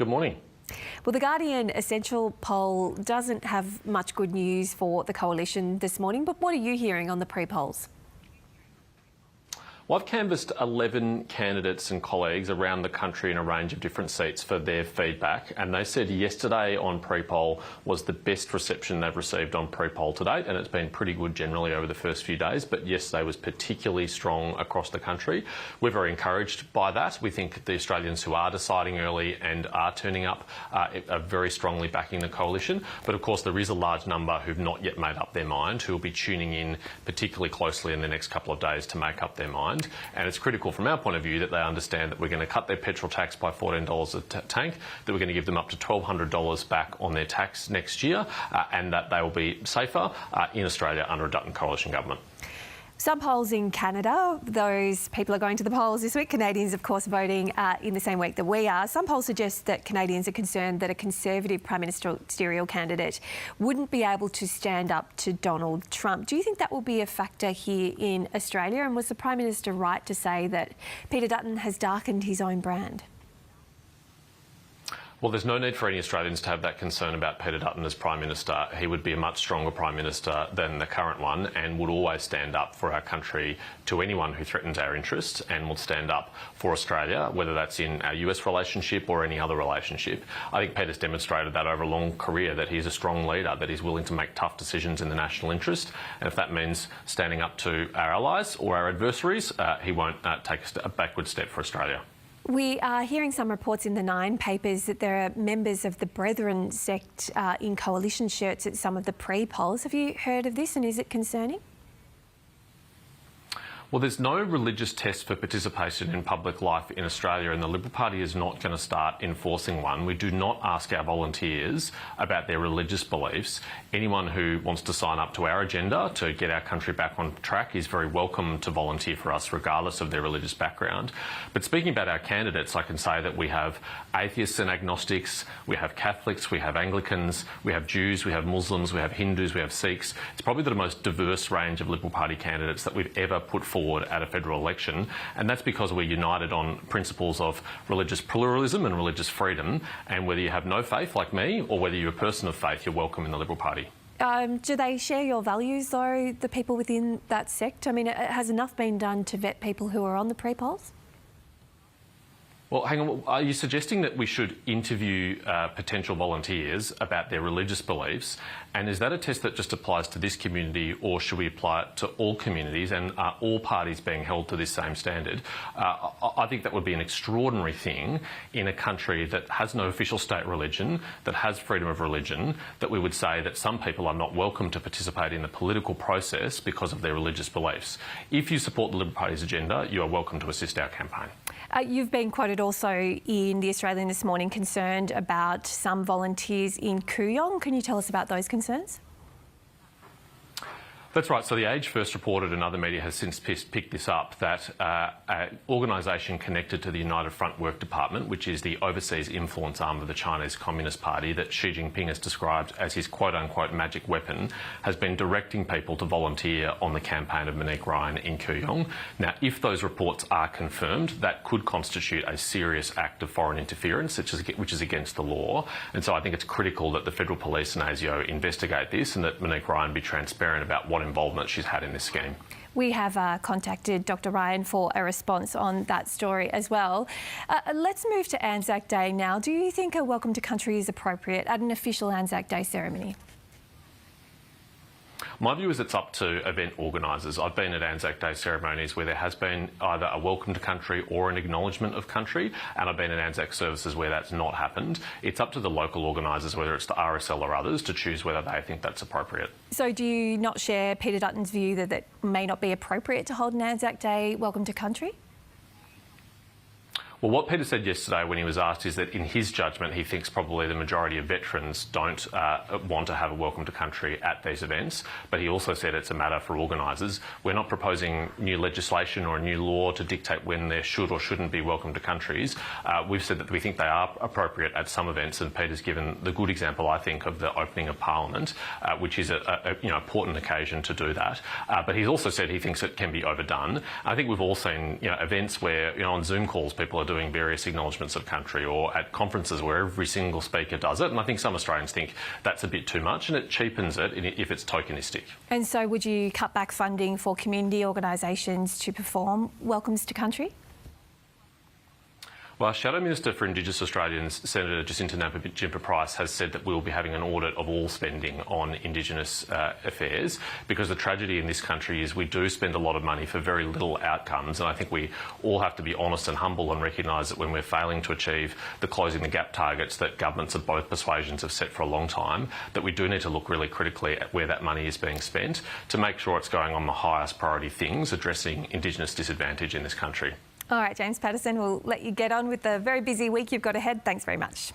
Good morning. Well, the Guardian Essential poll doesn't have much good news for the coalition this morning, but what are you hearing on the pre-polls? Well, I've canvassed 11 candidates and colleagues around the country in a range of different seats for their feedback, and they said yesterday on pre-poll was the best reception they've received on pre-poll to date, and it's been pretty good generally over the first few days, but yesterday was particularly strong across the country. We're very encouraged by that. We think the Australians who are deciding early and are turning up are very strongly backing the coalition, but of course there is a large number who've not yet made up their mind, who will be tuning in particularly closely in the next couple of days to make up their mind. And it's critical from our point of view that they understand that we're going to cut their petrol tax by $14 a tank, that we're going to give them up to $1,200 back on their tax next year, and that they will be safer in Australia under a Dutton coalition government. Some polls in Canada, those people are going to the polls this week. Canadians, of course, voting in the same week that we are. Some polls suggest that Canadians are concerned that a Conservative Prime Ministerial candidate wouldn't be able to stand up to Donald Trump. Do you think that will be a factor here in Australia? And was the Prime Minister right to say that Peter Dutton has darkened his own brand? Well, there's no need for any Australians to have that concern about Peter Dutton as Prime Minister. He would be a much stronger Prime Minister than the current one and would always stand up for our country to anyone who threatens our interests, and will stand up for Australia, whether that's in our US relationship or any other relationship. I think Peter's demonstrated that over a long career, that he's a strong leader, that he's willing to make tough decisions in the national interest, and if that means standing up to our allies or our adversaries, he won't take a backward step for Australia. We are hearing some reports in the Nine papers that there are members of the Brethren sect in coalition shirts at some of the pre-polls. Have you heard of this, and is it concerning? Well, there's no religious test for participation in public life in Australia, and the Liberal Party is not going to start enforcing one. We do not ask our volunteers about their religious beliefs. Anyone who wants to sign up to our agenda to get our country back on track is very welcome to volunteer for us, regardless of their religious background. But speaking about our candidates, I can say that we have atheists and agnostics, we have Catholics, we have Anglicans, we have Jews, we have Muslims, we have Hindus, we have Sikhs. It's probably the most diverse range of Liberal Party candidates that we've ever put forward at a federal election, and that's because we're united on principles of religious pluralism and religious freedom, and whether you have no faith like me or whether you're a person of faith, you're welcome in the Liberal Party. Do they share your values, though, the people within that sect? I mean, has enough been done to vet people who are on the pre-polls? Well, hang on. Are you suggesting that we should interview potential volunteers about their religious beliefs? And is that a test that just applies to this community, or should we apply it to all communities? And are all parties being held to this same standard? I think that would be an extraordinary thing in a country that has no official state religion, that has freedom of religion, that we would say that some people are not welcome to participate in the political process because of their religious beliefs. If you support the Liberal Party's agenda, you are welcome to assist our campaign. You've been quoted also in The Australian this morning concerned about some volunteers in Kooyong. Can you tell us about those concerns? That's right. So The Age first reported, and other media has since picked this up, that an organisation connected to the United Front Work Department, which is the overseas influence arm of the Chinese Communist Party that Xi Jinping has described as his quote-unquote magic weapon, has been directing people to volunteer on the campaign of Monique Ryan in Kooyong. Now, if those reports are confirmed, that could constitute a serious act of foreign interference, which is against the law. And so I think it's critical that the Federal Police and ASIO investigate this, and that Monique Ryan be transparent about what involvement she's had in this scheme. We have contacted Dr Ryan for a response on that story as well. Let's move to Anzac Day now. Do you think a welcome to country is appropriate at an official Anzac Day ceremony? My view is it's up to event organisers. I've been at Anzac Day ceremonies where there has been either a welcome to country or an acknowledgement of country, and I've been at Anzac services where that's not happened. It's up to the local organisers, whether it's the RSL or others, to choose whether they think that's appropriate. So do you not share Peter Dutton's view that it may not be appropriate to hold an Anzac Day welcome to country? Well, what Peter said yesterday when he was asked is that in his judgment, he thinks probably the majority of veterans don't want to have a welcome to country at these events. But he also said it's a matter for organisers. We're not proposing new legislation or a new law to dictate when there should or shouldn't be welcome to countries. We've said that we think they are appropriate at some events, and Peter's given the good example, I think, of the opening of Parliament, which is a important occasion to do that. But he's also said he thinks it can be overdone. I think we've all seen events where on Zoom calls people are doing various acknowledgements of country or at conferences where every single speaker does it. And I think some Australians think that's a bit too much and it cheapens it if it's tokenistic. And so would you cut back funding for community organisations to perform welcomes to country? Well, Shadow Minister for Indigenous Australians, Senator Jacinta Nampijinpa-Price, has said that we'll be having an audit of all spending on Indigenous affairs, because the tragedy in this country is we do spend a lot of money for very little outcomes, and I think we all have to be honest and humble and recognise that when we're failing to achieve the closing the gap targets that governments of both persuasions have set for a long time, that we do need to look really critically at where that money is being spent to make sure it's going on the highest priority things, addressing Indigenous disadvantage in this country. All right, James Pattersen, we'll let you get on with the very busy week you've got ahead. Thanks very much.